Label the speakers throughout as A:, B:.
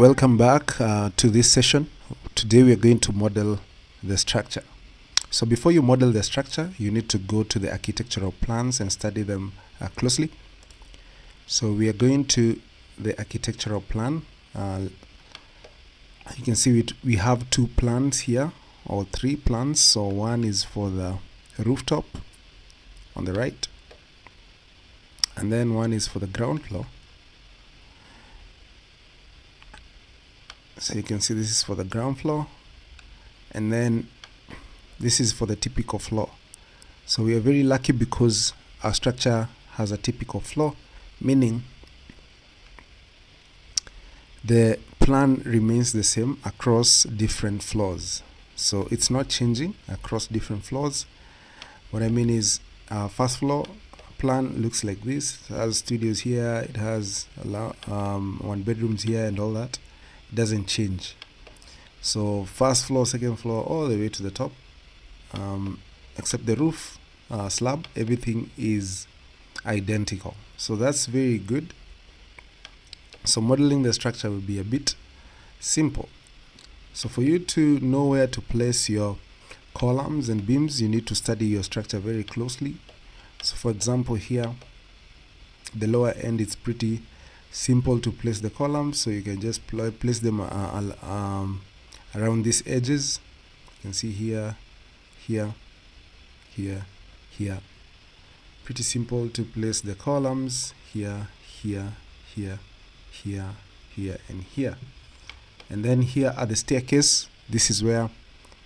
A: Welcome back to this session. Today we are going to model the structure. So before you model the structure, you need to go to the architectural plans and study them closely. So we are going to the architectural plan. You can see we have two plans here, or three plans. So one is for the rooftop on the right, and then one is for the ground floor. So you can see this is for the ground floor, and then this is for the typical floor. So we are very lucky because our structure has a typical floor, meaning the plan remains the same across different floors. So it's not changing across different floors. What I mean is first floor plan looks like this. It has studios here, it has one bedrooms here and all that. It doesn't change. So first floor, second floor, all the way to the top, except the roof, slab, everything is identical. So that's very good. So modeling the structure will be a bit simple. So for you to know where to place your columns and beams, you need to study your structure very closely. So for example, here the lower end is pretty simple to place the columns, so you can just place them around these edges. You can see here, here, here, here. Pretty simple to place the columns here, here, here, here, here, and here. And then here at the staircase, this is where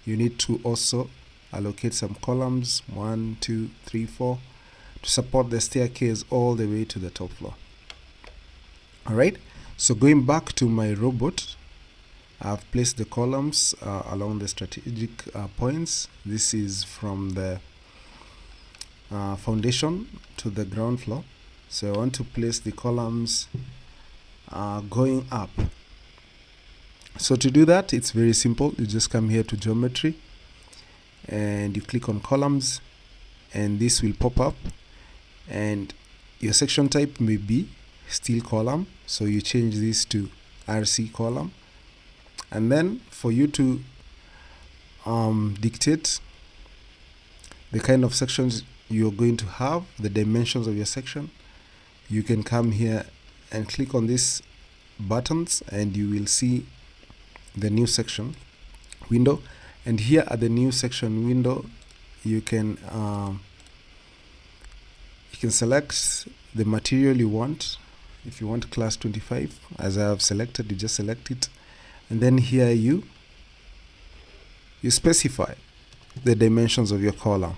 A: you need to also allocate some columns, 1, 2, 3, 4, to support the staircase all the way to the top floor. Alright, so going back to my robot, I've placed the columns along the strategic points. This is from the foundation to the ground floor. So I want to place the columns going up. So to do that, it's very simple. You just come here to geometry and you click on columns, and this will pop up, and your section type may be steel column, so you change this to RC column. And then for you to dictate the kind of sections you're going to have, the dimensions of your section, you can come here and click on these buttons, and you will see the new section window. And here at the new section window, you can select the material you want. If you want class 25, as I have selected, you just select it, and then here you specify the dimensions of your column.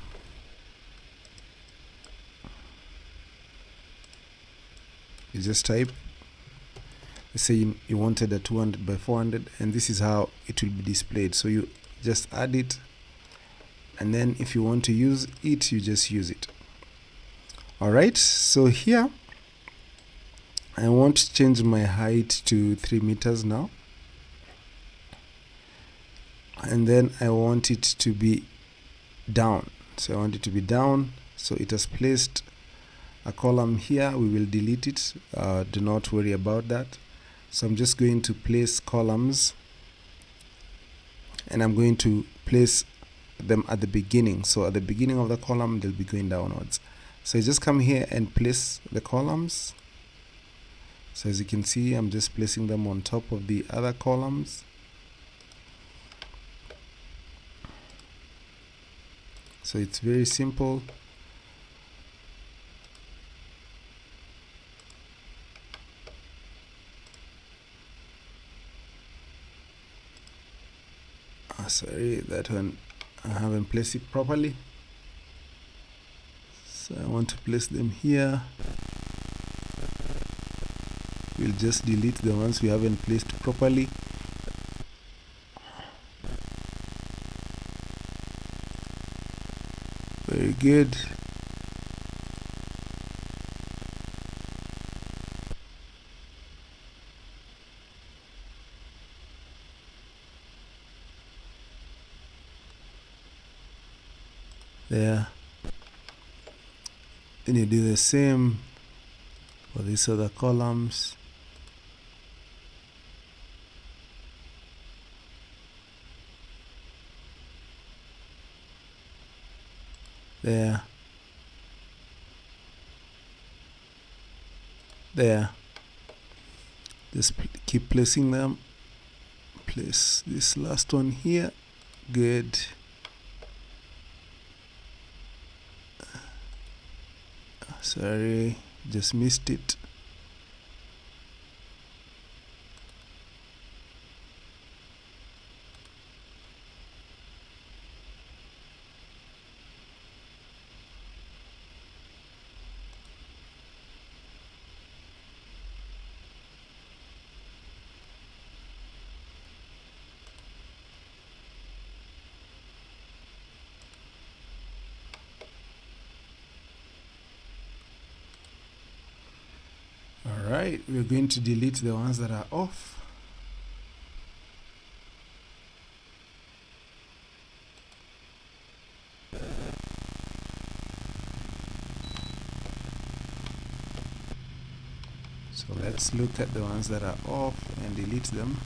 A: You just type, let's say you wanted a 200 by 400, and this is how it will be displayed. So you just add it, and then if you want to use it, you just use it. Alright, so here I want to change my height to 3 meters now, and then I want it to be down. So I want it to be down. So it has placed a column here. We will delete it. Do not worry about that. So I'm just going to place columns, and I'm going to place them at the beginning. So at the beginning of the column, they'll be going downwards. So you just come here and place the columns. So as you can see, I'm just placing them on top of the other columns. So it's very simple. Sorry, that one I haven't placed it properly. So I want to place them here. We'll just delete the ones we haven't placed properly. Very good. There. Then you do the same for these other columns. there, there. Just keep placing them. Place this last one here. Good. Sorry, just missed it. Alright, we're going to delete the ones that are off. So let's look at the ones that are off and delete them.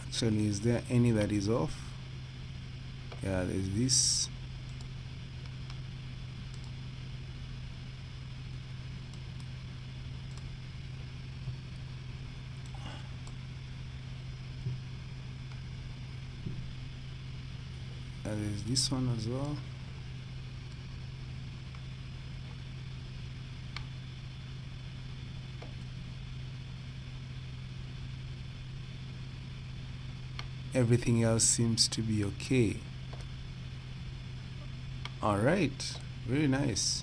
A: Actually, is there any that is off? Yeah, there's this. There's this one as well. Everything else seems to be okay. Alright, very nice.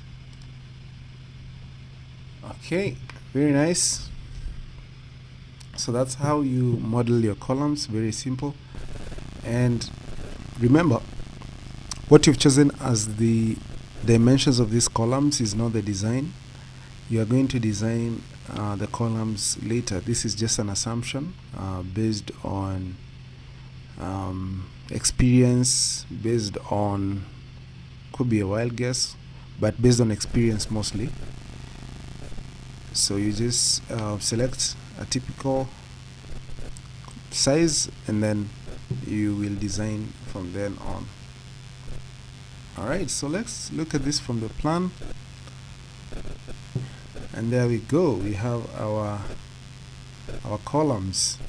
A: Okay, very nice. So that's how you model your columns, very simple. And remember, what you've chosen as the dimensions of these columns is not the design. You are going to design the columns later. This is just an assumption based on experience, based on, could be a wild guess, but based on experience mostly. So you just select a typical size and then you will design from then on. Alright, so let's look at this from the plan. And there we go, we have our columns.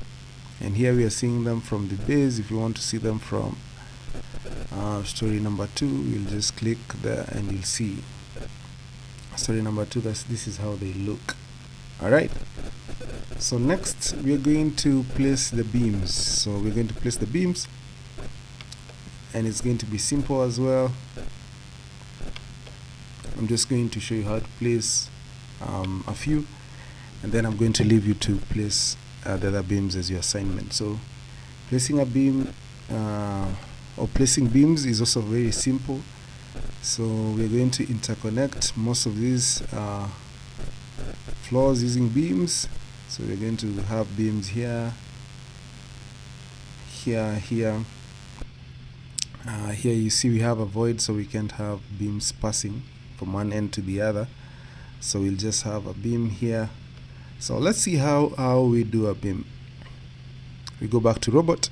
A: And here we are seeing them from the base. If you want to see them from story number 2, you'll just click there and you'll see story number 2. This is how they look. Alright, so next we're going to place the beams. So we're going to place the beams, and it's going to be simple as well. I'm just going to show you how to place a few, and then I'm going to leave you to place the other beams as your assignment. So placing a beam or placing beams is also very simple. So we're going to interconnect most of these floors using beams. So we're going to have beams here, here, here. Here you see we have a void, so we can't have beams passing from one end to the other. So we'll just have a beam here. So let's see how we do a beam. We go back to robot,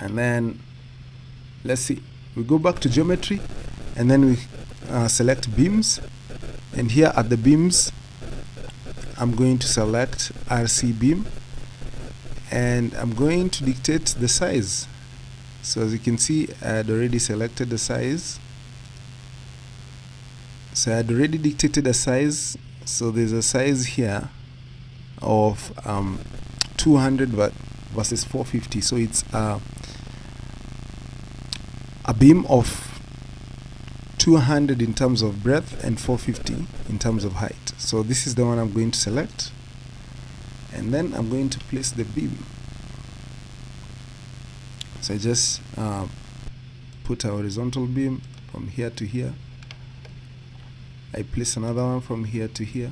A: and then let's see, we go back to geometry, and then we select beams, and here at the beams I'm going to select RC beam, and I'm going to dictate the size. So as you can see, I had already selected the size. So I had already dictated a size. So there's a size here of 200 versus 450. So it's a beam of 200 in terms of breadth and 450 in terms of height. So this is the one I'm going to select, and then I'm going to place the beam. So I just put a horizontal beam from here to here. I place another one from here to here.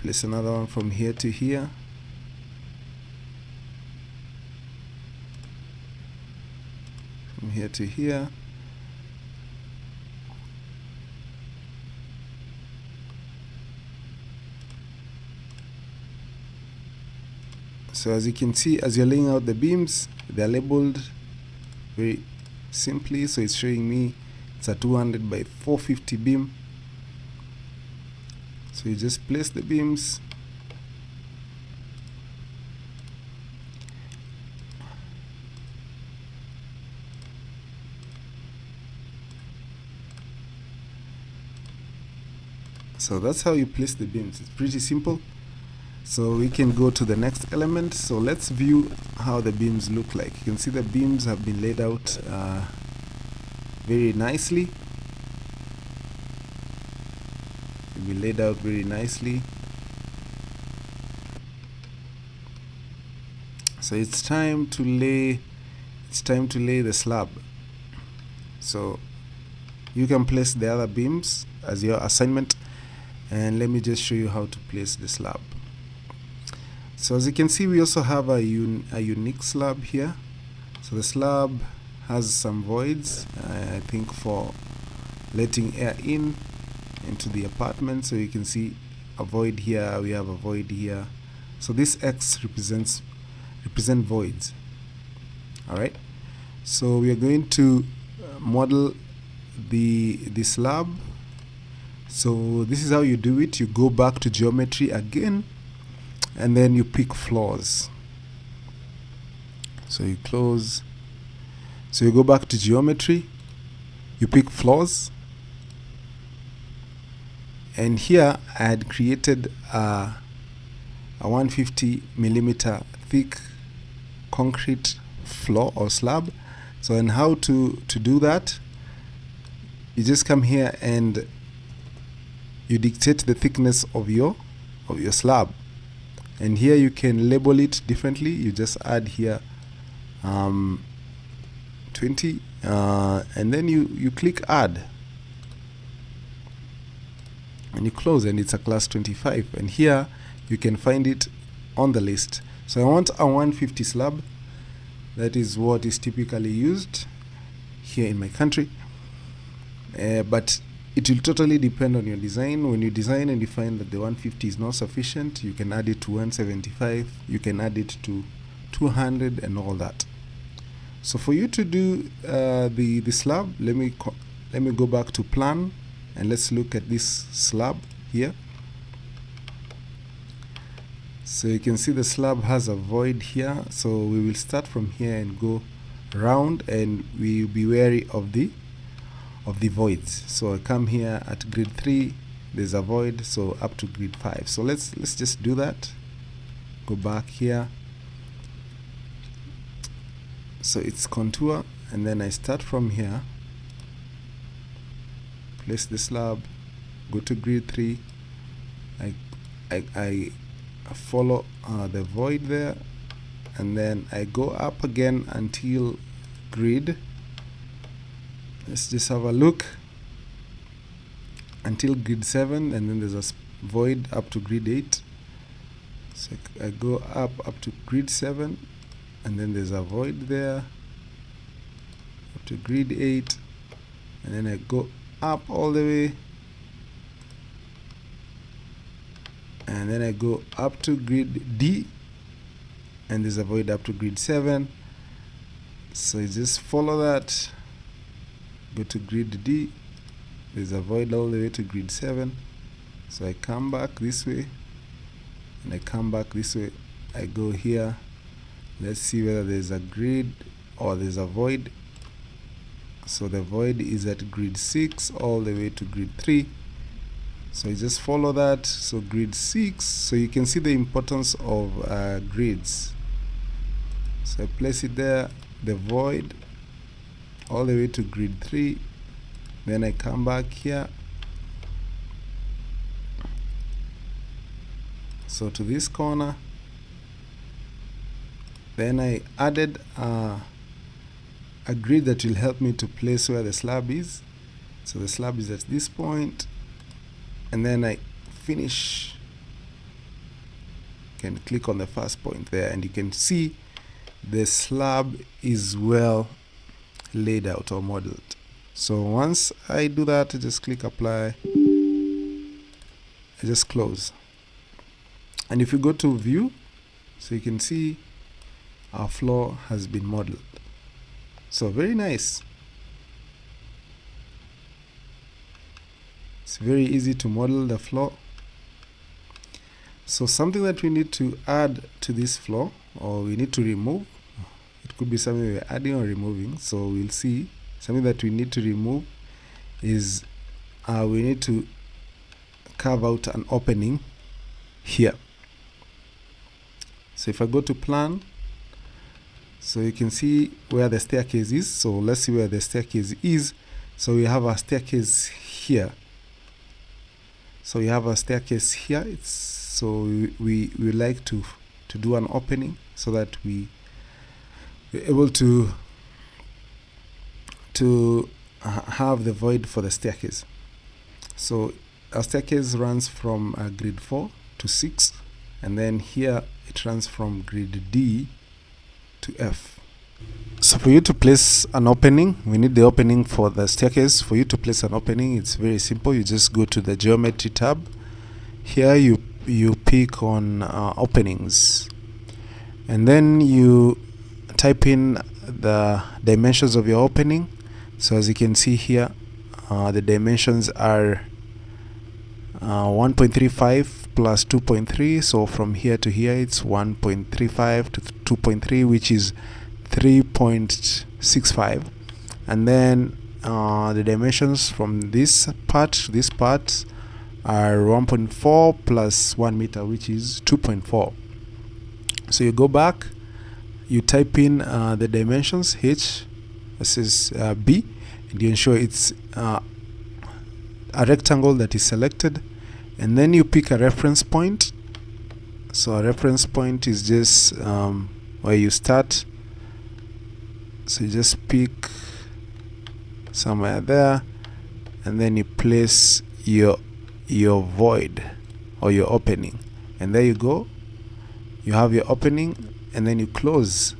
A: Place another one from here to here. From here to here. So as you can see, as you're laying out the beams, they're labeled very simply. So it's showing me it's a 200 by 450 beam. So you just place the beams, so that's how you place the beams. It's pretty simple. So we can go to the next element. So let's view how the beams look like. You can see the beams have been laid out very nicely. They've been laid out very nicely. So it's time to lay the slab. So you can place the other beams as your assignment, and let me just show you how to place the slab. So as you can see, we also have a unique slab here. So the slab has some voids, I think for letting air into the apartment. So you can see a void here, we have a void here. So this X represent voids. All right, so we are going to model the slab. So this is how you do it. You go back to geometry again, and then you pick floors. So you close. So you go back to geometry, you pick floors, and here I had created a 150 millimeter thick concrete floor or slab. So, and how to do that, you just come here and you dictate the thickness of your slab, and here you can label it differently. You just add here 20 and then you click add, and you close, and it's a class 25, and here you can find it on the list. So I want a 150 slab. That is what is typically used here in my country, but it will totally depend on your design. When you design and you find that the 150 is not sufficient, you can add it to 175, you can add it to 200 and all that. So for you to do the slab, let me go back to plan, and let's look at this slab here. So you can see the slab has a void here. So we will start from here and go round, and we will be wary of the voids. So I come here at grid 3, there's a void, so up to grid 5. So let's just do that. Go back here. So it's contour, and then I start from here, place the slab, go to grid 3, I follow the void there, and then I go up again until grid, let's just have a look, until grid 7, and then there's a void up to grid 8. So I go up to grid 7, and then there's a void there up to grid 8, and then I go up all the way, and then I go up to grid D, and there's a void up to grid 7. So you just follow that, go to grid D, there's a void all the way to grid 7. So I come back this way, and I come back this way, I go here, let's see whether there's a grid or there's a void. So the void is at grid 6 all the way to grid 3. So you just follow that. So grid 6, so you can see the importance of grids. So I place it there, the void all the way to grid 3. Then I come back here, so to this corner. Then I added a grid that will help me to place where the slab is. So the slab is at this point, and then I finish. You can click on the first point there, and you can see the slab is well laid out or modeled. So once I do that, I just click apply, I just close. And if you go to view, So you can see our floor has been modeled. So very nice. It's very easy to model the floor. So something that we need to add to this floor, or we need to remove, it could be something we're adding or removing. So we'll see. Something that we need to remove is we need to carve out an opening here. So if I go to plan, so you can see where the staircase is. So let's see where the staircase is. So we have a staircase here. So we have a staircase here. So we like to do an opening so that we're able to have the void for the staircase. So our staircase runs from grid 4 to 6, and then here it runs from grid D to F. So for you to place an opening, we need the opening for the staircase. For you to place an opening, it's very simple. You just go to the geometry tab. Here you pick on openings, and then you type in the dimensions of your opening. So as you can see here, the dimensions are 1.35 plus 2.3. So from here to here it's 1.35 to 2.3, which is 3.65. and then the dimensions from this part to this part are 1.4 plus 1 meter, which is 2.4. So you go back, you type in the dimensions H versus B, and you ensure it's a rectangle that is selected, and then you pick a reference point. So a reference point is just where you start. So you just pick somewhere there, and then you place your void or your opening, and there you go. You have your opening, and then you close.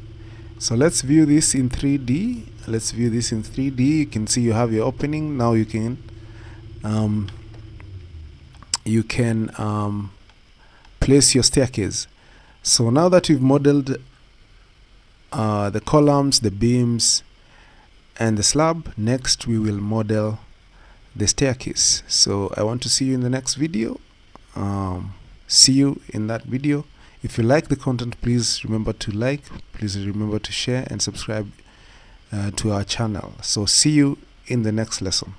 A: So let's view this in 3D. Let's view this in 3D. You can see you have your opening. Now you can place your staircase. So now that we've modeled the columns, the beams, and the slab, next we will model the staircase. So I want to see you in the next video. See you in that video. If you like the content, please remember to like, please remember to share and subscribe to our channel. So see you in the next lesson.